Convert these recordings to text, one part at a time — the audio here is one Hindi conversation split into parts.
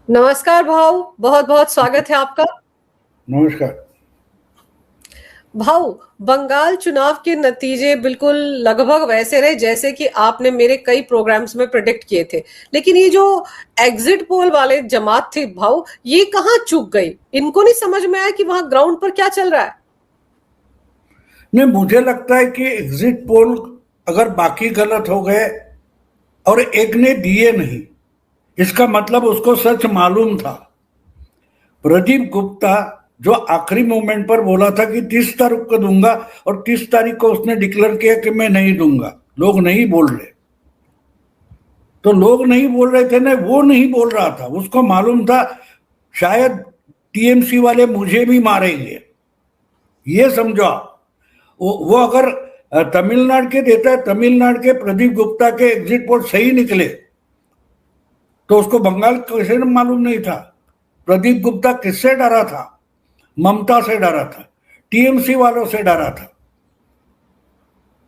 नमस्कार भाऊ, बहुत बहुत स्वागत है आपका। नमस्कार। भाऊ, बंगाल चुनाव के नतीजे बिल्कुल लगभग वैसे रहे जैसे कि आपने मेरे कई प्रोग्राम्स में प्रेडिक्ट किए थे। लेकिन ये जो एग्जिट पोल वाले जमात थी भाऊ, ये कहाँ चूक गई? इनको नहीं समझ में आया कि वहां ग्राउंड पर क्या चल रहा है। नहीं, मुझे लगता है कि एग्जिट पोल अगर बाकी गलत हो गए और एक ने दिए नहीं, इसका मतलब उसको सच मालूम था। प्रदीप गुप्ता जो आखिरी मोमेंट पर बोला था कि 30 तारीख को दूंगा, और 30 तारीख को उसने डिक्लेयर किया कि मैं नहीं दूंगा, लोग नहीं बोल रहे। तो लोग नहीं बोल रहे थे ना, वो नहीं बोल रहा था, उसको मालूम था शायद टीएमसी वाले मुझे भी मारेंगे। ये समझो आप। वो अगर तमिलनाडु के देता है, तमिलनाडु के प्रदीप गुप्ता के एग्जिट पोल सही निकले, तो उसको बंगाल कैसे मालूम नहीं था? प्रदीप गुप्ता किससे डरा था? ममता से डरा था, टीएमसी वालों से डरा था।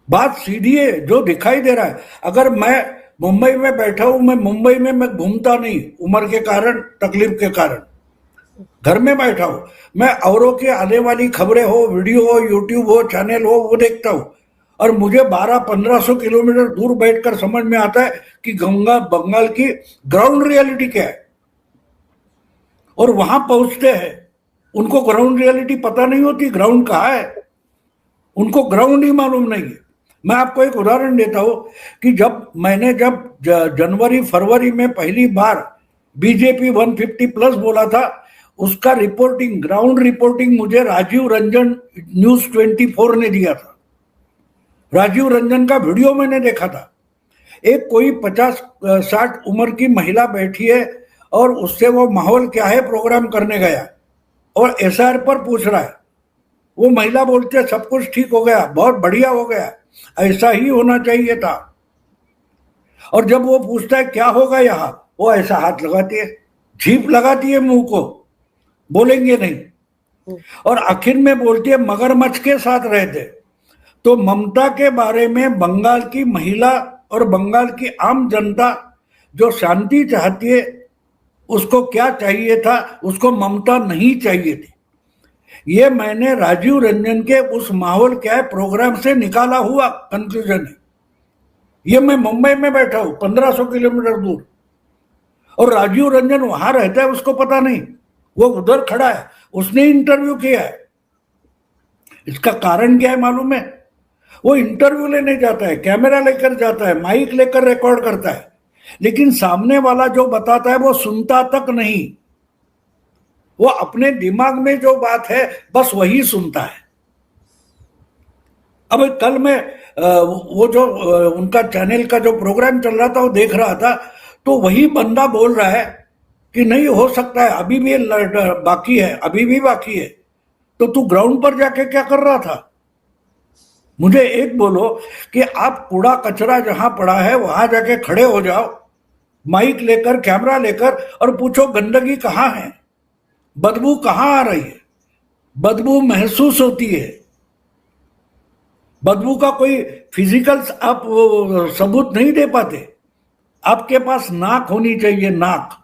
बात सीधी है, जो दिखाई दे रहा है। अगर मैं मुंबई में बैठा हूं, मैं मुंबई में मैं घूमता नहीं, उम्र के कारण, तकलीफ के कारण घर में बैठा हूं। मैं औरों की आने वाली खबरें हो, वीडियो हो, यूट्यूब हो, चैनल हो, वो देखता हूं। और मुझे 1200-1500 किलोमीटर दूर बैठकर समझ में आता है कि गंगा बंगाल की ग्राउंड रियलिटी क्या है। और वहां पहुंचते हैं, उनको ग्राउंड रियलिटी पता नहीं होती, ग्राउंड कहाँ है, उनको ग्राउंड ही मालूम नहीं है। मैं आपको एक उदाहरण देता हूं कि जब जनवरी फरवरी में पहली बार बीजेपी 150+ बोला था, उसका रिपोर्टिंग, ग्राउंड रिपोर्टिंग मुझे राजीव रंजन न्यूज 24 ने दिया था। राजीव रंजन का वीडियो मैंने देखा था। एक कोई 50-60 उम्र की महिला बैठी है और उससे वो माहौल क्या है प्रोग्राम करने गया, और एसआर पर पूछ रहा है। वो महिला बोलती है सब कुछ ठीक हो गया, बहुत बढ़िया हो गया, ऐसा ही होना चाहिए था। और जब वो पूछता है क्या होगा यहाँ, वो ऐसा हाथ लगाती है, जीप लगाती है मुंह को, बोलेंगे नहीं। और आखिर में बोलती है मगरमच्छ के साथ रहते। तो ममता के बारे में बंगाल की महिला और बंगाल की आम जनता जो शांति चाहती है, उसको क्या चाहिए था? उसको ममता नहीं चाहिए थी। ये मैंने राजीव रंजन के उस माहौल क्या है प्रोग्राम से निकाला हुआ कंक्लूजन है। ये मैं मुंबई में बैठा हूं, 1500 किलोमीटर दूर, और राजीव रंजन वहां रहता है, उसको पता नहीं, वो उधर खड़ा है, उसने इंटरव्यू किया है। इसका कारण क्या है मालूम है? वो इंटरव्यू लेने जाता है, कैमरा लेकर जाता है, माइक लेकर रिकॉर्ड करता है, लेकिन सामने वाला जो बताता है वो सुनता तक नहीं। वो अपने दिमाग में जो बात है बस वही सुनता है। अब कल मैं वो जो उनका चैनल का जो प्रोग्राम चल रहा था वो देख रहा था, तो वही बंदा बोल रहा है कि नहीं हो सकता है, अभी भी बाकी है, अभी भी बाकी है। तो तू ग्राउंड पर जाके क्या कर रहा था? मुझे एक बोलो कि आप कूड़ा कचरा जहां पड़ा है वहां जाके खड़े हो जाओ, माइक लेकर, कैमरा लेकर, और पूछो गंदगी कहाँ है, बदबू कहाँ आ रही है। बदबू महसूस होती है। बदबू का कोई फिजिकल आप सबूत नहीं दे पाते। आपके पास नाक होनी चाहिए, नाक।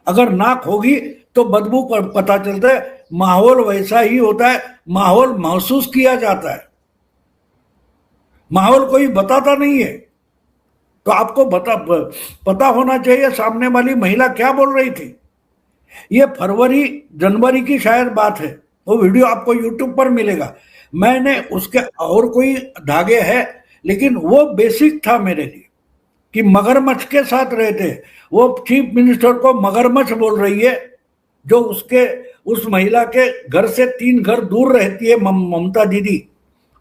अगर नाक होगी तो बदबू पर पता चलता है। माहौल वैसा ही होता है, माहौल महसूस किया जाता है, माहौल कोई बताता नहीं है। तो आपको पता होना चाहिए सामने वाली महिला क्या बोल रही थी। ये फरवरी जनवरी की शायद बात है, वो वीडियो आपको यूट्यूब पर मिलेगा। मैंने उसके और कोई धागे हैं, लेकिन वो बेसिक था मेरे लिए कि मगरमच्छ के साथ रहते। वो चीफ मिनिस्टर को मगरमच्छ बोल रही है, जो उसके उस महिला के घर से 3 घर दूर रहती है, ममता दीदी,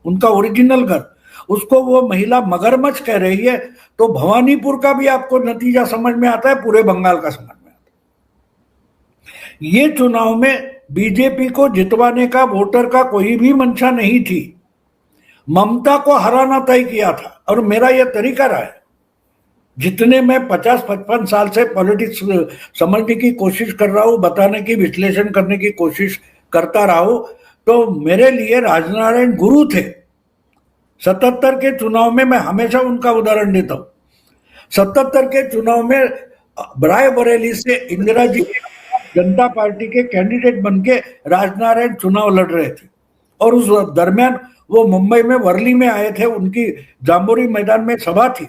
उनका ओरिजिनल घर, उसको वो महिला मगरमच्छ कह रही है। तो भवानीपुर का भी आपको नतीजा समझ में आता है, पूरे बंगाल का समझ में आता है। ये चुनाव में बीजेपी को जितवाने का वोटर का कोई भी मंशा नहीं थी। ममता को हराना तय किया था, और मेरा यह तरीका रहा है। जितने मैं 50-55 साल से पॉलिटिक्स समझने की कोशिश कर रहा हूं, बताने की, विश्लेषण करने की कोशिश करता रहा हूं, तो मेरे लिए राजनारायण गुरु थे। 77 के चुनाव में मैं हमेशा उनका उदाहरण देता हूं। 77 के चुनाव में रायबरेली से इंदिरा जी जनता पार्टी के कैंडिडेट बन के राजनारायण चुनाव लड़ रहे थे, और उस दरमियान वो मुंबई में वर्ली में आए थे, उनकी जाम्बोरी मैदान में सभा थी।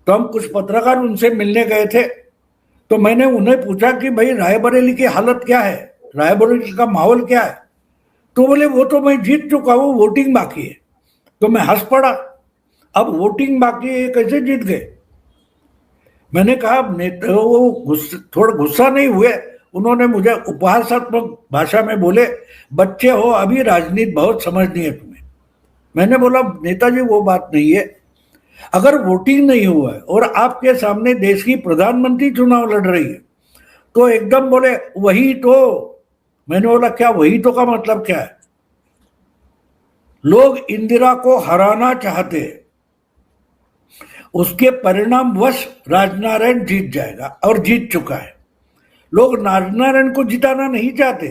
तो हम कुछ पत्रकार उनसे मिलने गए थे, तो मैंने उन्हें पूछा कि भाई रायबरेली की हालत क्या है, रायबरेली का माहौल क्या है। तो बोले वो तो मैं जीत चुका हूँ, वोटिंग बाकी है। तो मैं हंस पड़ा, अब वोटिंग बाकी है, कैसे जीत गए। मैंने कहा वो थोड़ा गुस्सा नहीं हुए, उन्होंने मुझे उपहासात्मक भाषा में बोले, बच्चे हो अभी, राजनीति बहुत समझनी है तुम्हें। मैंने बोला नेताजी वो बात नहीं है, अगर वोटिंग नहीं हुआ है और आपके सामने देश की प्रधानमंत्री चुनाव लड़ रही है, तो एकदम बोले वही तो। मैंने बोला क्या वही तो का मतलब क्या है। लोग इंदिरा को हराना चाहते हैं, उसके परिणाम वश राजनारायण जीत जाएगा और जीत चुका है। लोग राजनारायण को जिताना नहीं चाहते,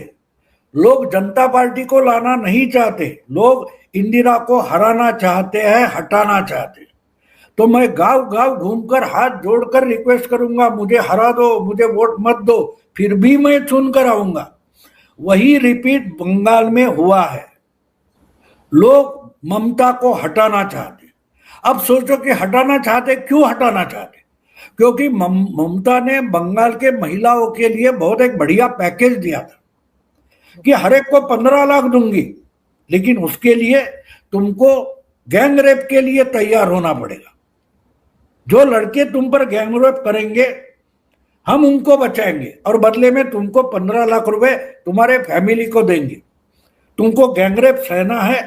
लोग जनता पार्टी को लाना नहीं चाहते, लोग इंदिरा को हराना चाहते हैं, हटाना चाहते हैं। तो मैं गांव गांव घूमकर हाथ जोड़कर रिक्वेस्ट करूंगा, मुझे हरा दो, मुझे वोट मत दो, फिर भी मैं चुन कर आऊंगा। वही रिपीट बंगाल में हुआ है। लोग ममता को हटाना चाहते। अब सोचो कि हटाना चाहते, क्यों हटाना चाहते। क्योंकि ममता ने बंगाल के महिलाओं के लिए बहुत एक बढ़िया पैकेज दिया था कि हर एक को 15 लाख दूंगी, लेकिन उसके लिए तुमको गैंग रेप के लिए तैयार होना पड़ेगा। जो लड़के तुम पर गैंग रेप करेंगे हम उनको बचाएंगे, और बदले में तुमको 15 लाख रुपए तुम्हारे फैमिली को देंगे। तुमको गैंग रेप सहना है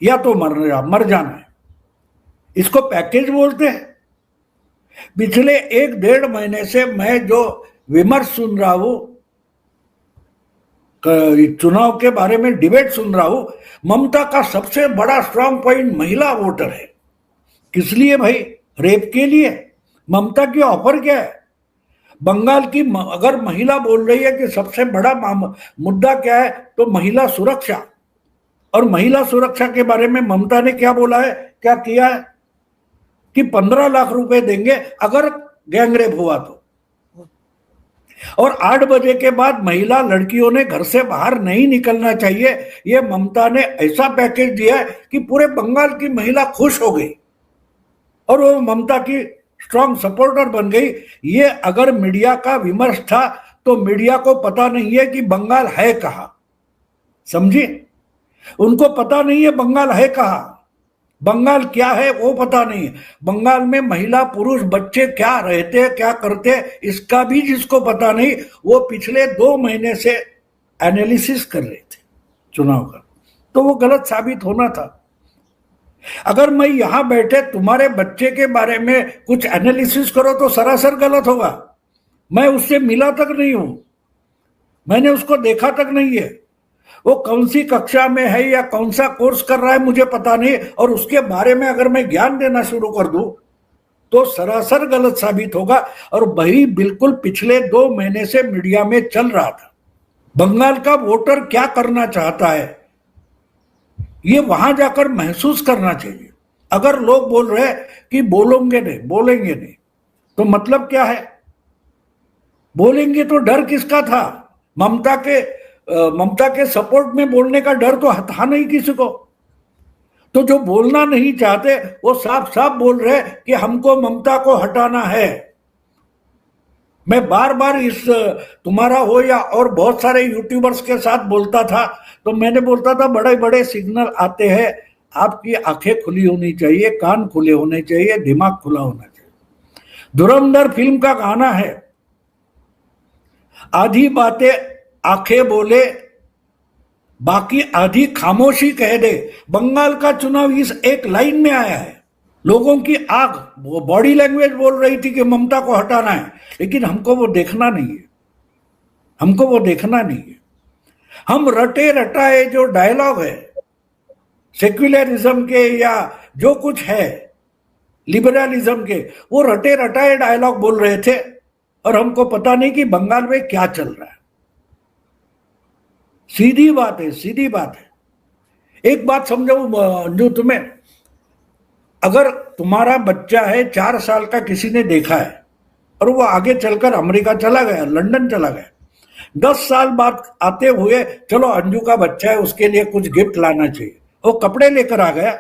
या तो मर जाना है। इसको पैकेज बोलते हैं। पिछले 1-1.5 महीने से मैं जो विमर्श सुन रहा हूं, चुनाव के बारे में डिबेट सुन रहा हूं, ममता का सबसे बड़ा स्ट्रांग पॉइंट महिला वोटर है। किस लिए भाई? रेप के लिए। ममता की ऑफर क्या है? बंगाल की अगर महिला बोल रही है कि सबसे बड़ा मुद्दा क्या है, तो महिला सुरक्षा। और महिला सुरक्षा के बारे में ममता ने क्या बोला है, क्या किया है कि 15 लाख रुपए देंगे अगर गैंगरेप हुआ तो। और 8 बजे के बाद महिला लड़कियों ने घर से बाहर नहीं निकलना चाहिए। ये ममता ने ऐसा पैकेज दिया है कि पूरे बंगाल की महिला खुश हो गई और वो ममता की स्ट्रांग सपोर्टर बन गई। ये अगर मीडिया का विमर्श था तो मीडिया को पता नहीं है कि बंगाल है कहां। समझिए, उनको पता नहीं है बंगाल है कहां, बंगाल क्या है वो पता नहीं। बंगाल में महिला पुरुष बच्चे क्या रहते क्या करते इसका भी जिसको पता नहीं, वो पिछले 2 महीने से एनालिसिस कर रहे थे चुनाव का, तो वो गलत साबित होना था। अगर मैं यहां बैठे तुम्हारे बच्चे के बारे में कुछ एनालिसिस करो तो सरासर गलत होगा। मैं उससे मिला तक नहीं हूं, मैंने उसको देखा तक नहीं है, वो कौन सी कक्षा में है या कौन सा कोर्स कर रहा है मुझे पता नहीं, और उसके बारे में अगर मैं ज्ञान देना शुरू कर दूं तो सरासर गलत साबित होगा। और वही बिल्कुल पिछले 2 महीने से मीडिया में चल रहा था। बंगाल का वोटर क्या करना चाहता है ये वहां जाकर महसूस करना चाहिए। अगर लोग बोल रहे हैं कि बोलेंगे नहीं, तो मतलब क्या है? बोलेंगे तो डर किसका था? ममता के सपोर्ट में बोलने का डर तो था नहीं किसी को। तो जो बोलना नहीं चाहते वो साफ साफ बोल रहे कि हमको ममता को हटाना है। मैं बार बार इस तुम्हारा हो या और बहुत सारे यूट्यूबर्स के साथ बोलता था, तो मैंने बोलता था बड़े बड़े सिग्नल आते हैं, आपकी आंखें खुली होनी चाहिए, कान खुले होने चाहिए, दिमाग खुला होना चाहिए। धुरंधर फिल्म का गाना है, आधी बातें आंखें बोले बाकी आधी खामोशी कह दे। बंगाल का चुनाव इस एक लाइन में आया है। लोगों की आंख, वो बॉडी लैंग्वेज बोल रही थी कि ममता को हटाना है, लेकिन हमको वो देखना नहीं है, हमको वो देखना नहीं है। हम रटे रटाए जो डायलॉग है सेक्युलरिज्म के या जो कुछ है लिबरलिज्म के, वो रटे रटाए डायलॉग बोल रहे थे, और हमको पता नहीं कि बंगाल में क्या चल रहा है। सीधी बात है, सीधी बात है। एक बात समझो जो तुम्हें, अगर तुम्हारा बच्चा है 4 साल का, किसी ने देखा है और वो आगे चलकर अमेरिका चला गया, लंदन चला गया। 10 साल बाद आते हुए, चलो अंजू का बच्चा है, उसके लिए कुछ गिफ्ट लाना चाहिए, वो कपड़े लेकर आ गया।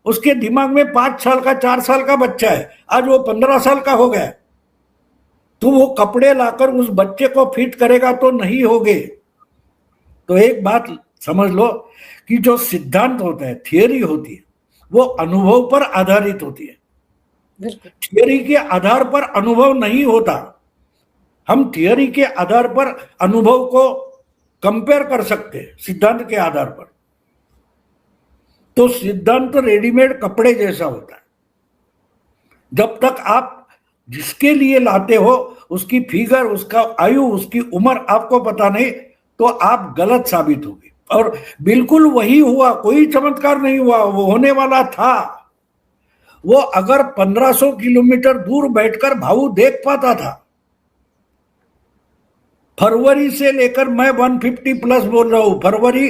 उसके दिमाग में 5 साल का 4 साल का बच्चा है, आज वो 15 साल का हो गया। तो वो कपड़े लाकर उस बच्चे को फिट करेगा तो नहीं होगे। तो एक बात समझ लो कि जो सिद्धांत होता है, थियरी होती है, वो अनुभव पर आधारित होती है। थियरी के आधार पर अनुभव नहीं होता। हम थियरी के आधार पर अनुभव को कंपेयर कर सकते हैं सिद्धांत के आधार पर। तो सिद्धांत रेडीमेड कपड़े जैसा होता है। जब तक आप जिसके लिए लाते हो उसकी फिगर, उसका आयु, उसकी उम्र आपको पता नहीं, तो आप गलत साबित होगे। और बिल्कुल वही हुआ, कोई चमत्कार नहीं हुआ, वो होने वाला था। वो अगर 1500 किलोमीटर दूर बैठकर भाऊ देख पाता था। फरवरी से लेकर, मैं 150 प्लस बोल रहा हूं, फरवरी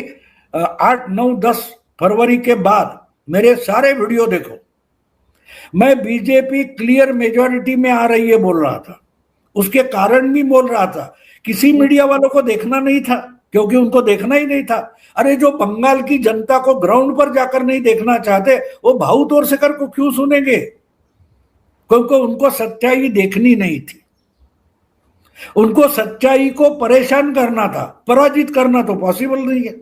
8, 9, 10 फरवरी के बाद मेरे सारे वीडियो देखो। मैं बीजेपी क्लियर मेजॉरिटी में आ रही है बोल रहा था, उसके कारण भी बोल रहा था। किसी मीडिया वालों को देखना नहीं था, क्योंकि उनको देखना ही नहीं था। अरे जो बंगाल की जनता को ग्राउंड पर जाकर नहीं देखना चाहते, वो भाऊ तोरसेकर को क्यों सुनेंगे? क्योंकि उनको सच्चाई देखनी नहीं थी। उनको सच्चाई को परेशान करना था, पराजित करना तो पॉसिबल नहीं है।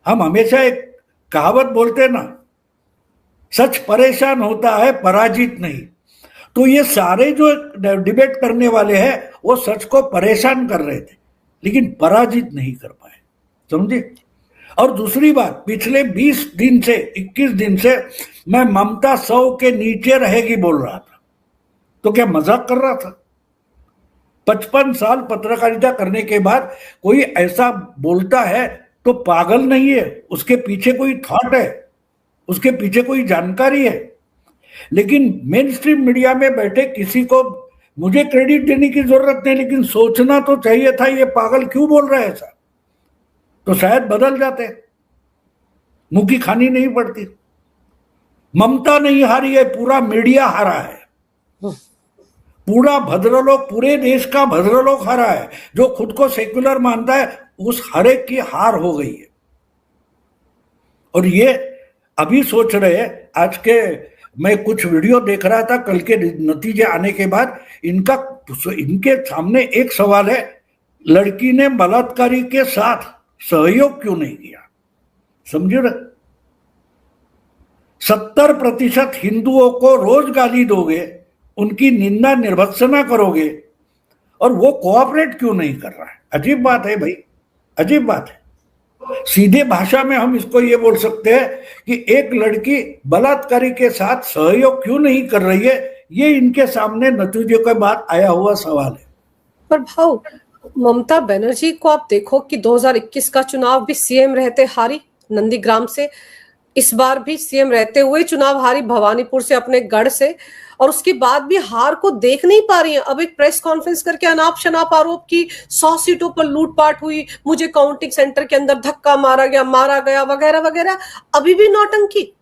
हम हमेशा एक कहावत बोलते हैं ना, सच परेशान होता है, पराजित नहीं। तो ये सारे जो डिबेट करने वाले हैं वो सच को परेशान कर रहे थे, लेकिन पराजित नहीं कर पाए, समझे? और दूसरी बात, पिछले 20 दिन से 21 दिन से मैं ममता 100 के नीचे रहेगी बोल रहा था। तो क्या मजाक कर रहा था? 55 साल पत्रकारिता करने के बाद कोई ऐसा बोलता है तो पागल नहीं है, उसके पीछे कोई थॉट है, उसके पीछे कोई जानकारी है। लेकिन मेन स्ट्रीम मीडिया में बैठे किसी को मुझे क्रेडिट देने की जरूरत नहीं, लेकिन सोचना तो चाहिए था ये पागल क्यों बोल रहा है ऐसा, तो शायद बदल जाते, मुंह की खानी नहीं पड़ती। ममता नहीं हारी है, पूरा मीडिया हारा है। पूरा भद्रलोक, पूरे देश का भद्रलोक हारा है। जो खुद को सेक्युलर मानता है उस हर एक की हार हो गई है। और ये अभी सोच रहे हैं, आज के मैं कुछ वीडियो देख रहा था कल के नतीजे आने के बाद, इनके सामने एक सवाल है, लड़की ने बलात्कारी के साथ सहयोग क्यों नहीं किया? समझो ना, 70% हिंदुओं को रोज गाली दोगे, उनकी निंदा निर्भत्सना करोगे, और वो कोऑपरेट क्यों नहीं कर रहा है? अजीब बात है भाई, अजीब बात है। सीधे भाषा में हम इसको ये बोल सकते हैं कि एक लड़की बलात्कारी के साथ सहयोग क्यों नहीं कर रही है, ये इनके सामने नतीजों के बाद आया हुआ सवाल है। पर भाव, ममता बनर्जी को आप देखो कि 2021 का चुनाव भी सीएम रहते हारी नंदीग्राम से, इस बार भी सीएम रहते हुए चुनाव हारी भवानीपुर से, अपने गढ़ से, और उसके बाद भी हार को देख नहीं पा रही है। अब एक प्रेस कॉन्फ्रेंस करके अनाप शनाप आरोप की 100 सीटों पर लूटपाट हुई, मुझे काउंटिंग सेंटर के अंदर धक्का मारा गया वगैरह वगैरह, अभी भी नौटंकी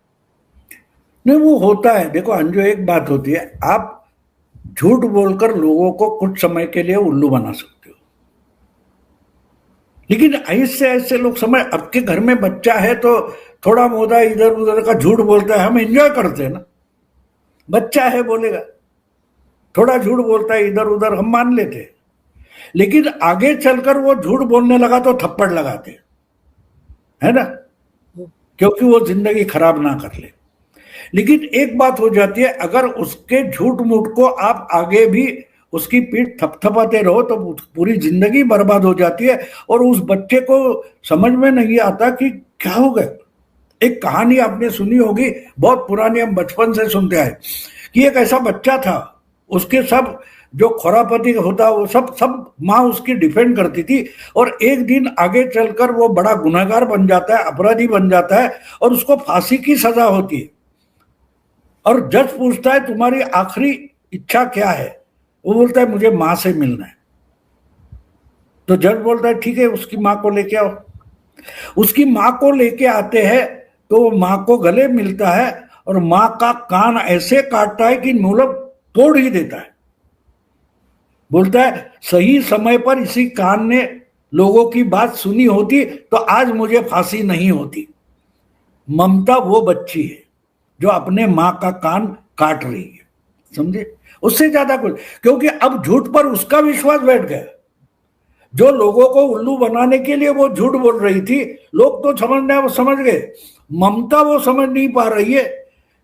नहीं। वो होता है, देखो अंजू, एक बात होती है, आप झूठ बोलकर लोगों को कुछ समय के लिए उल्लू बना सकते हो, लेकिन ऐसे ऐसे लोग समय, आपके घर में बच्चा है तो थोड़ा मोदा इधर उधर का झूठ बोलता है, हम एंजॉय करते हैं ना, बच्चा है बोलेगा, थोड़ा झूठ बोलता है इधर उधर, हम मान लेते हैं। लेकिन आगे चलकर वो झूठ बोलने लगा तो थप्पड़ लगाते है ना, क्योंकि वो जिंदगी खराब ना कर ले। लेकिन एक बात हो जाती है, अगर उसके झूठ मूठ को आप आगे भी उसकी पीठ थपथपाते रहो तो पूरी जिंदगी बर्बाद हो जाती है, और उस बच्चे को समझ में नहीं आता कि क्या हो गया। एक कहानी आपने सुनी होगी, बहुत पुरानी, हम बचपन से सुनते आए, कि एक ऐसा बच्चा था, उसके सब जो खुरापति होता वो सब माँ उसकी डिफेंड करती थी, और एक दिन आगे चलकर वो बड़ा गुनहगार बन जाता है, अपराधी बन जाता है, और उसको फांसी की सजा होती है। और जज पूछता है तुम्हारी आखिरी इच्छा क्या है? वो बोलता है मुझे माँ से मिलना है। तो जज बोलता है ठीक है, उसकी माँ को लेके आओ। उसकी माँ को लेके आते हैं तो वो माँ को गले मिलता है, और माँ का कान ऐसे काटता है कि मतलब तोड़ ही देता है। बोलता है सही समय पर इसी कान ने लोगों की बात सुनी होती तो आज मुझे फांसी नहीं होती। ममता वो बच्ची है जो अपने माँ का कान काट रही है, समझे? उससे ज्यादा कुछ, क्योंकि अब झूठ पर उसका विश्वास बैठ गया। जो लोगों को उल्लू बनाने के लिए वो झूठ बोल रही थी, लोग तो समझ गए। ममता वो समझ नहीं पा रही है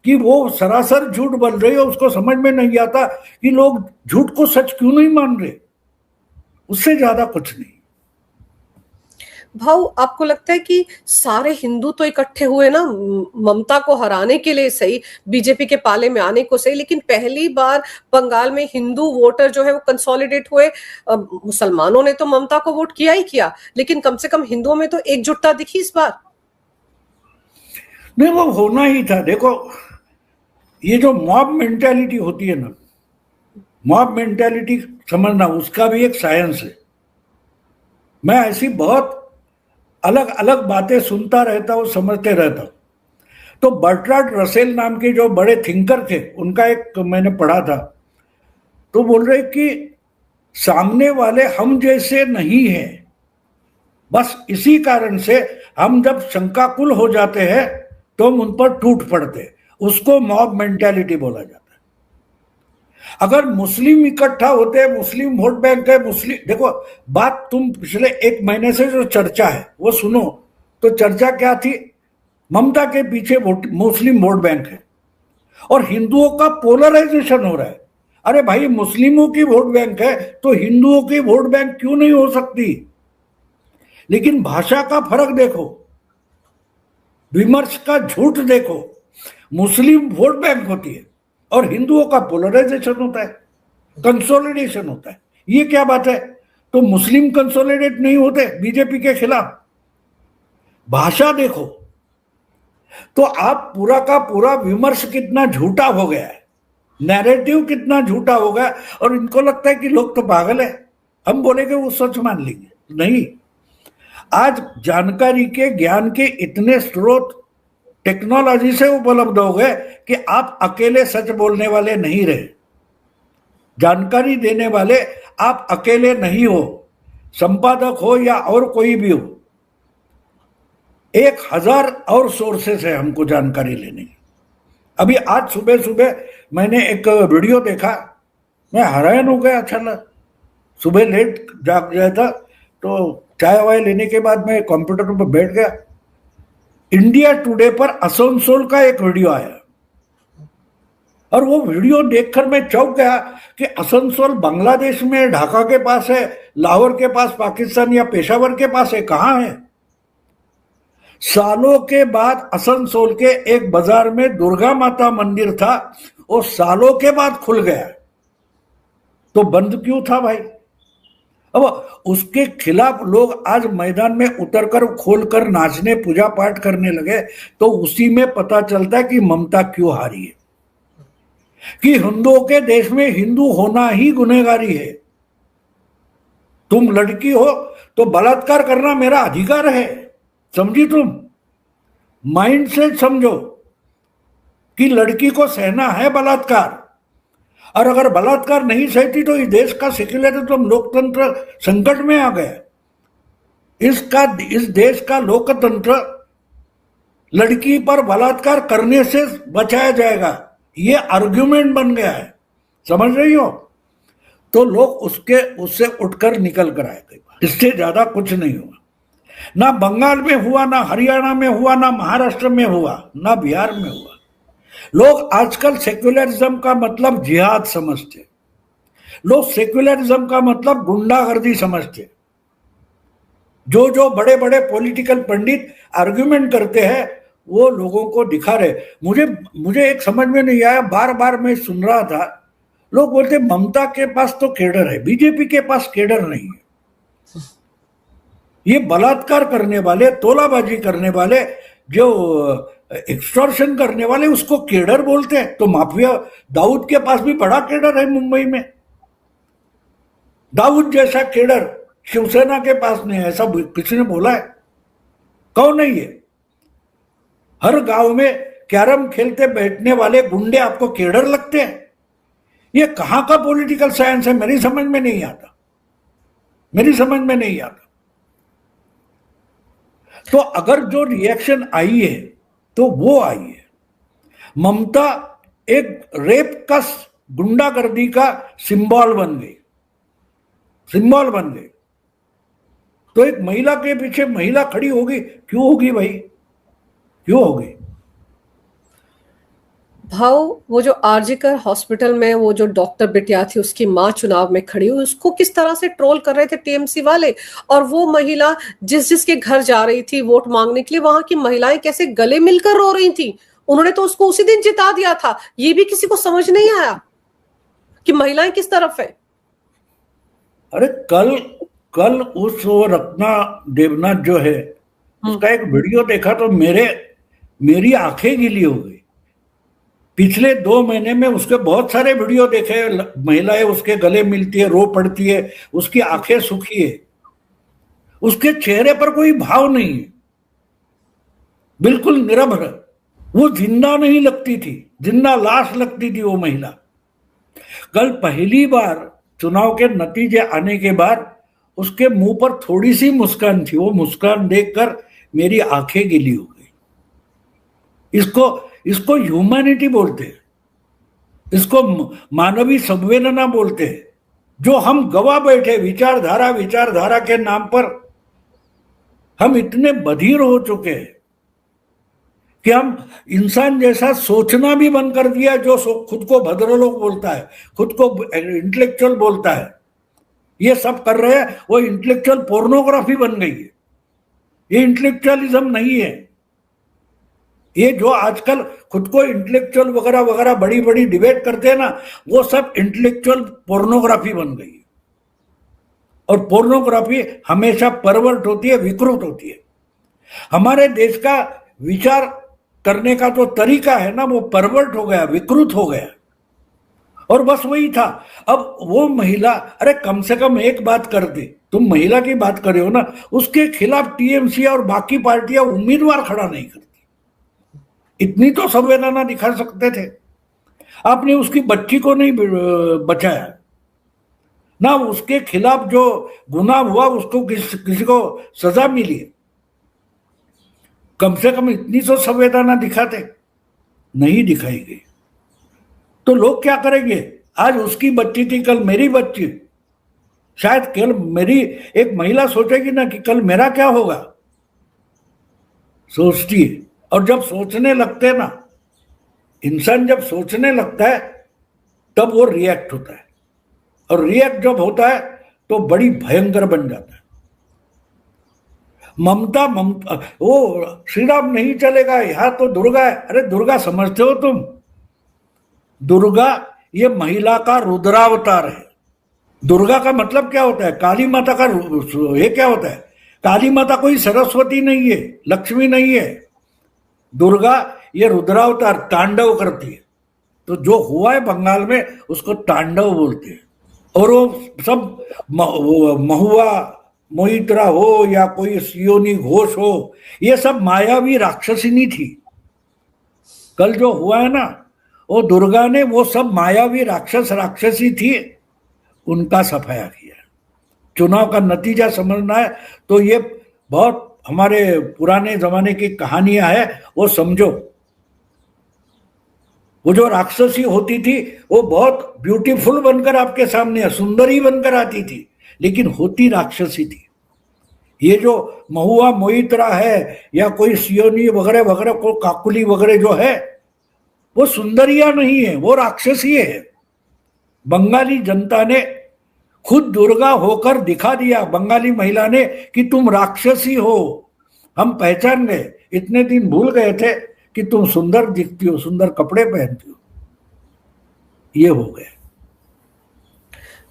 कि वो सरासर झूठ बोल रही है। उसको समझ में नहीं आता कि लोग झूठ को सच क्यों नहीं मान रहे। उससे ज्यादा कुछ नहीं। भाऊ, आपको लगता है कि सारे हिंदू तो इकट्ठे हुए ना ममता को हराने के लिए, सही बीजेपी के पाले में आने को सही, लेकिन पहली बार बंगाल में हिंदू वोटर जो है वो कंसोलिडेट हुए। मुसलमानों ने तो ममता को वोट किया ही किया, लेकिन कम से कम हिंदुओं में तो एकजुटता दिखी इस बार। नहीं, वो होना ही था। देखो, ये जो मॉब मेंटेलिटी होती है ना, मॉब मेंटेलिटी समझना, उसका भी एक साइंस है। मैं ऐसी बहुत अलग अलग बातें सुनता रहता हूँ, समझते रहता हूँ। तो बर्ट्रांड रसेल नाम के जो बड़े थिंकर थे, उनका एक मैंने पढ़ा था, तो बोल रहे कि सामने वाले हम जैसे नहीं हैं, बस इसी कारण से हम जब शंकाकुल हो जाते हैं तो हम उन पर टूट पड़ते। उसको मॉब मेंटेलिटी बोला जाता है। अगर मुस्लिम इकट्ठा होते हैं, मुस्लिम वोट बैंक है, मुस्लिम, देखो बात, तुम पिछले एक महीने से जो चर्चा है वो सुनो, तो चर्चा क्या थी? ममता के पीछे मुस्लिम वोट बैंक है और हिंदुओं का पोलराइजेशन हो रहा है। अरे भाई, मुस्लिमों की वोट बैंक है तो हिंदुओं की वोट बैंक क्यों नहीं हो सकती? लेकिन भाषा का फर्क देखो, विमर्श का झूठ देखो। मुस्लिम वोट बैंक होती है और हिंदुओं का पोलराइजेशन होता है, कंसोलिडेशन होता है। ये क्या बात है? तो मुस्लिम कंसोलिडेट नहीं होते बीजेपी के खिलाफ? भाषा देखो। तो आप पूरा का पूरा विमर्श कितना झूठा हो गया है, नैरेटिव कितना झूठा हो गया, और इनको लगता है कि लोग तो पागल है, हम बोलेंगे वो सच मान लेंगे। नहीं, आज जानकारी के, ज्ञान के इतने स्रोत टेक्नोलॉजी से उपलब्ध हो गए कि आप अकेले सच बोलने वाले नहीं रहे। जानकारी देने वाले आप अकेले नहीं हो, संपादक हो या और कोई भी हो, 1000 और सोर्सेस है हमको जानकारी लेने की। अभी आज सुबह सुबह मैंने एक वीडियो देखा, मैं हैरान हो गया। अच्छा लगा, सुबह लेट जाग गया था तो चाय वाय लेने के बाद मैं कंप्यूटर पर बैठ गया। इंडिया टुडे पर आसनसोल का एक वीडियो आया और वो वीडियो देखकर मैं चौंक गया कि आसनसोल बांग्लादेश में, ढाका के पास है, लाहौर के पास पाकिस्तान या पेशावर के पास है, कहां है? सालों के बाद आसनसोल के एक बाजार में दुर्गा माता मंदिर था, वो सालों के बाद खुल गया। तो बंद क्यों था भाई? अब उसके खिलाफ लोग आज मैदान में उतरकर, खोलकर नाचने, पूजा पाठ करने लगे। तो उसी में पता चलता है कि ममता क्यों हारी है, कि हिंदुओं के देश में हिंदू होना ही गुनहगारी है। तुम लड़की हो तो बलात्कार करना मेरा अधिकार है, समझी? तुम माइंड से समझो कि लड़की को सहना है बलात्कार, और अगर बलात्कार नहीं सहती तो इस देश का सेक्युलरिज्म, लोकतंत्र संकट में आ गया। इस देश का लोकतंत्र लड़की पर बलात्कार करने से बचाया जाएगा, ये आर्ग्यूमेंट बन गया है, समझ रही हो? तो लोग उससे उठकर निकल कर आए। इससे ज्यादा कुछ नहीं हुआ। ना बंगाल में हुआ, ना हरियाणा में हुआ, ना महाराष्ट्र में हुआ, ना बिहार में हुआ। लोग आजकल सेक्युलरिज्म का मतलब जिहाद समझते, लोग सेक्युलरिज्म का मतलब गुंडागर्दी समझते। जो जो बड़े बड़े पॉलिटिकल पंडित आर्ग्यूमेंट करते हैं वो लोगों को दिखा रहे। मुझे एक समझ में नहीं आया, बार बार मैं सुन रहा था, लोग बोलते ममता के पास तो केडर है, बीजेपी के पास केडर नहीं है। ये बलात्कार करने वाले, तोलाबाजी करने वाले, जो एक्सटॉर्शन करने वाले, उसको केडर बोलते हैं। तो माफिया दाऊद के पास भी बड़ा केडर है मुंबई में। दाऊद जैसा केडर शिवसेना के पास नहीं है, ऐसा किसी ने बोला है? कौन नहीं है? हर गांव में कैरम खेलते बैठने वाले गुंडे आपको केडर लगते हैं? ये कहां का पॉलिटिकल साइंस है, मेरी समझ में नहीं आता, मेरी समझ में नहीं आता। तो अगर जो रिएक्शन आई है तो वो आई है, ममता एक रेप का, गुंडागर्दी का सिंबल बन गई, सिंबल बन गई। तो एक महिला के पीछे महिला खड़ी होगी, क्यों होगी भाई, क्यों होगी? भाव, वो जो आरजीकर हॉस्पिटल में वो जो डॉक्टर बिटिया थी, उसकी माँ चुनाव में खड़ी हुई, उसको किस तरह से ट्रोल कर रहे थे टीएमसी वाले। और वो महिला जिस जिसके घर जा रही थी वोट मांगने के लिए, वहां की महिलाएं कैसे गले मिलकर रो रही थी। उन्होंने तो उसको उसी दिन जिता दिया था। ये भी किसी को समझ नहीं आया कि महिलाएं किस तरफ है। अरे कल कल उस वो रत्ना देवनाथ जो है, उसका एक वीडियो देखा तो मेरी आंखें गीली हो गई। पिछले 2 महीने में उसके बहुत सारे वीडियो देखे, महिलाएं उसके गले मिलती है, रो पड़ती है, उसकी आंखें सूखी है, उसके चेहरे पर कोई भाव नहीं है, बिल्कुल निरभ्र। वो जिंदा नहीं लगती थी, जिंदा लाश लगती थी वो महिला। कल पहली बार चुनाव के नतीजे आने के बाद उसके मुंह पर थोड़ी सी मुस्कान थी, वो मुस्कान देखकर मेरी आंखें गीली हो गई। इसको इसको ह्यूमैनिटी बोलते हैं, इसको मानवीय संवेदना बोलते हैं, जो हम गवा बैठे विचारधारा के नाम पर। हम इतने बधिर हो चुके हैं कि हम इंसान जैसा सोचना भी बंद कर दिया। जो खुद को भद्रलोक बोलता है, खुद को इंटेलेक्चुअल बोलता है, ये सब कर रहे हैं। वो इंटेलेक्चुअल पोर्नोग्राफी बन गई है, ये इंटेलेक्चुअलिज्म नहीं है। ये जो आजकल खुद को इंटेलेक्चुअल वगैरह वगैरह बड़ी बड़ी डिबेट करते हैं ना, वो सब इंटेलेक्चुअल पोर्नोग्राफी बन गई है। और पोर्नोग्राफी हमेशा परवर्ट होती है, विकृत होती है। हमारे देश का विचार करने का जो तरीका है ना, वो परवर्ट हो गया, विकृत हो गया। और बस वही था। अब वो महिला, अरे कम से कम एक बात कर दे, तुम महिला की बात कर रहे हो ना, उसके खिलाफ टीएमसी और बाकी पार्टियां उम्मीदवार खड़ा नहीं करती। इतनी तो संवेदना दिखा सकते थे। आपने उसकी बच्ची को नहीं बचाया ना, उसके खिलाफ जो गुनाह हुआ उसको किसी को सजा मिली। कम से कम इतनी तो संवेदना दिखाते, नहीं दिखाई गई। तो लोग क्या करेंगे? आज उसकी बच्ची थी, कल मेरी बच्ची, शायद कल मेरी एक महिला सोचेगी ना कि कल मेरा क्या होगा, सोचती है। और जब सोचने लगते हैं ना, इंसान जब सोचने लगता है तब वो रिएक्ट होता है, और रिएक्ट जब होता है तो बड़ी भयंकर बन जाता है। ममता वो श्री राम नहीं चलेगा, यहां तो दुर्गा है। अरे दुर्गा समझते हो तुम? दुर्गा ये महिला का रुद्रावतार है। दुर्गा का मतलब क्या होता है? काली माता का ये क्या होता है? काली माता कोई सरस्वती नहीं है, लक्ष्मी नहीं है। दुर्गा ये रुद्रावतार, तांडव करती है। तो जो हुआ है बंगाल में उसको तांडव बोलते हैं। और वो सब महुआ मोहित्रा हो या कोई सियोनी घोष हो, ये सब मायावी राक्षसिनी थी। कल जो हुआ है ना, वो दुर्गा ने वो सब मायावी राक्षसी थी, उनका सफाया किया। चुनाव का नतीजा समझना है तो ये बहुत हमारे पुराने जमाने की कहानियां हैं, वो समझो। वो जो राक्षसी होती थी वो बहुत ब्यूटीफुल बनकर आपके सामने, सुंदरी बनकर आती थी, लेकिन होती राक्षसी थी। ये जो महुआ मोहित्रा है या कोई सियोनी वगैरह वगैरह को काकुली वगैरह जो है, वो सुंदरिया नहीं है, वो राक्षसी है। बंगाली जनता ने खुद दुर्गा होकर दिखा दिया, बंगाली महिला ने, कि तुम राक्षसी हो, हम पहचान गए। इतने दिन भूल गए थे कि तुम सुंदर दिखती हो, सुंदर कपड़े पहनती हो। ये हो गए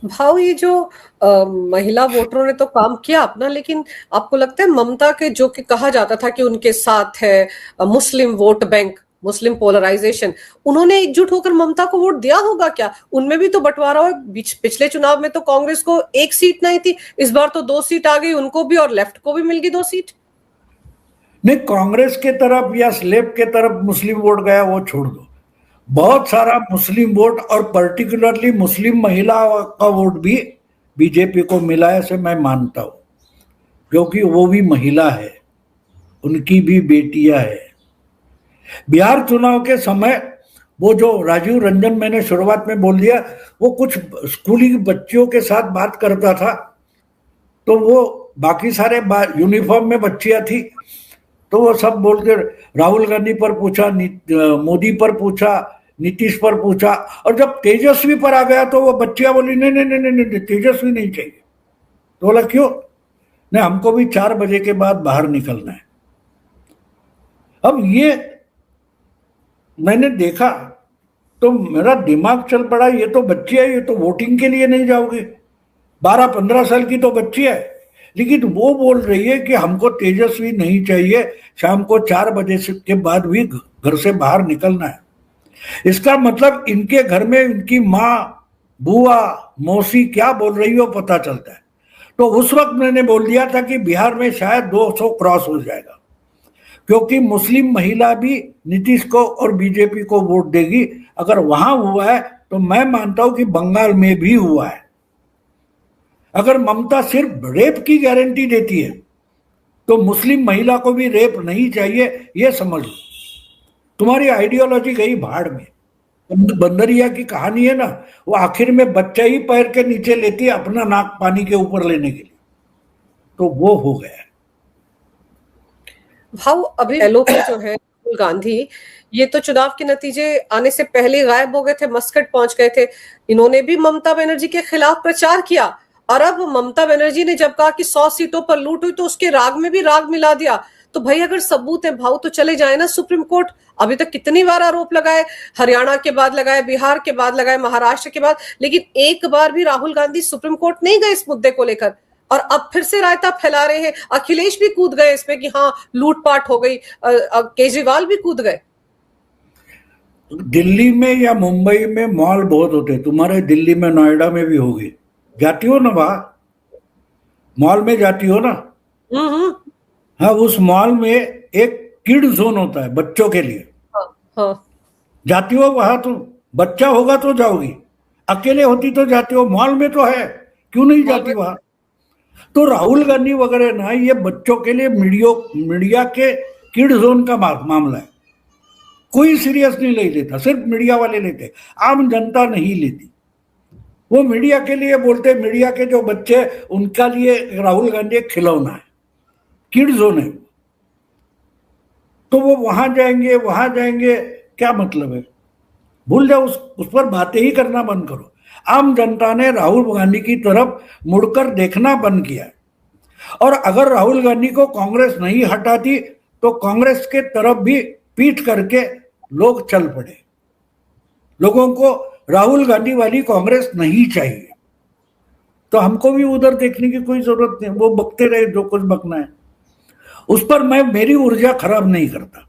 भाव। ये जो महिला वोटरों ने तो काम किया अपना, लेकिन आपको लगता है ममता के जो कि कहा जाता था कि उनके साथ है मुस्लिम वोट बैंक, मुस्लिम पोलराइजेशन, उन्होंने एकजुट होकर ममता को वोट दिया होगा क्या? उनमें भी तो बंटवारा हुआ। पिछले चुनाव में तो कांग्रेस को 1 सीट नहीं थी, इस बार तो 2 सीट आ गई उनको भी, और लेफ्ट को भी मिल गई 2 सीट। नहीं, कांग्रेस के तरफ या स्लेब के तरफ मुस्लिम वोट गया वो छोड़ दो। बहुत सारा मुस्लिम वोट और पर्टिकुलरली मुस्लिम महिला का वोट भी बीजेपी को मिला है, ऐसे मैं मानता हूं, क्योंकि वो भी महिला है, उनकी भी बेटियां है। बिहार चुनाव के समय वो जो राजीव रंजन, मैंने शुरुआत में बोल दिया, वो कुछ स्कूली बच्चियों के साथ बात करता था, तो वो बाकी सारे यूनिफॉर्म में बच्चियां थी, तो वो सब बोल के राहुल गांधी पर पूछा, मोदी पर पूछा, नीतीश पर पूछा, और जब तेजस्वी पर आ गया तो वो बच्चियां बोली नहीं नहीं नहीं नहीं, तेजस्वी नहीं चाहिए। तो बोला क्यों? नहीं, हमको भी 4 बजे के बाद बाहर निकलना है। अब ये मैंने देखा तो मेरा दिमाग चल पड़ा, ये तो बच्ची है, ये तो वोटिंग के लिए नहीं जाओगे, 12-15 साल की तो बच्ची है, लेकिन वो बोल रही है कि हमको तेजस्वी नहीं चाहिए, शाम को 4 बजे के बाद भी घर से बाहर निकलना है। इसका मतलब इनके घर में इनकी माँ, बुआ, मौसी क्या बोल रही हो पता चलता है। तो उस वक्त मैंने बोल दिया था कि बिहार में शायद 200 क्रॉस हो जाएगा, क्योंकि मुस्लिम महिला भी नीतीश को और बीजेपी को वोट देगी। अगर वहां हुआ है तो मैं मानता हूं कि बंगाल में भी हुआ है। अगर ममता सिर्फ रेप की गारंटी देती है तो मुस्लिम महिला को भी रेप नहीं चाहिए, ये समझ लो। तुम्हारी आइडियोलॉजी गई भाड़ में। बंदरिया की कहानी है ना, वो आखिर में बच्चा ही पैर के नीचे लेती है अपना नाक पानी के ऊपर लेने के लिए, तो वो हो गया। भाव अभी एलओपी जो है राहुल गांधी, ये तो चुनाव के नतीजे आने से पहले गायब हो गए थे, मस्कट पहुंच गए थे। इन्होंने भी ममता बनर्जी के खिलाफ प्रचार किया, और अब ममता बनर्जी ने जब कहा कि 100 सीटों पर लूट हुई तो उसके राग में भी राग मिला दिया। तो भाई अगर सबूत है भाव तो चले जाए ना सुप्रीम कोर्ट। अभी तक कितनी बार आरोप लगाए, हरियाणा के बाद लगाए, बिहार के बाद लगाए, महाराष्ट्र के बाद, लेकिन एक बार भी राहुल गांधी सुप्रीम कोर्ट नहीं गए इस मुद्दे को लेकर। और अब फिर से रायता फैला रहे हैं। अखिलेश भी कूद गए इसमें कि हाँ लूटपाट हो गई, केजरीवाल भी कूद गए। दिल्ली में या मुंबई में मॉल बहुत होते, तुम्हारे दिल्ली में नोएडा में भी होगी, जाती हो ना वहां, मॉल में जाती हो ना। हाँ, उस मॉल में एक किड जोन होता है बच्चों के लिए। हाँ, हाँ। जाती हो वहां? तो बच्चा होगा तो जाओगी, अकेले होती तो जाती हो, मॉल में तो है, क्यों नहीं जाती वहां? तो राहुल गांधी वगैरह ना, ये बच्चों के लिए मीडिया के किड जोन का मामला है। कोई सीरियस नहीं ले लेता, सिर्फ मीडिया वाले लेते, आम जनता नहीं लेती। वो मीडिया के लिए बोलते, मीडिया के जो बच्चे, उनका लिए राहुल गांधी एक खिलौना है, किड जोन है। तो वो वहां जाएंगे, क्या मतलब है? भूल जाओ, उस पर बातें ही करना बंद करो। आम जनता ने राहुल गांधी की तरफ मुड़कर देखना बंद किया, और अगर राहुल गांधी को कांग्रेस नहीं हटाती तो कांग्रेस के तरफ भी पीठ करके लोग चल पड़े। लोगों को राहुल गांधी वाली कांग्रेस नहीं चाहिए, तो हमको भी उधर देखने की कोई जरूरत नहीं, वो बकते रहे जो कुछ बकना है। उस पर मैं मेरी ऊर्जा खराब नहीं करता।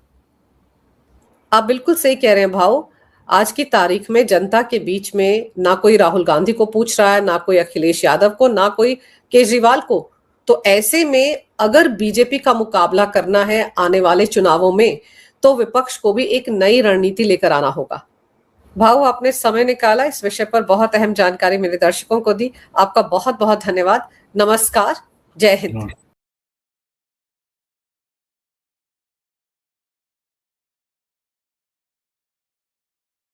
आप बिल्कुल सही कह रहे हैं भाव। आज की तारीख में जनता के बीच में ना कोई राहुल गांधी को पूछ रहा है, ना कोई अखिलेश यादव को, ना कोई केजरीवाल को। तो ऐसे में अगर बीजेपी का मुकाबला करना है आने वाले चुनावों में, तो विपक्ष को भी एक नई रणनीति लेकर आना होगा। भाव, आपने समय निकाला, इस विषय पर बहुत अहम जानकारी मेरे दर्शकों को दी। आपका बहुत बहुत धन्यवाद। नमस्कार, जय हिंद।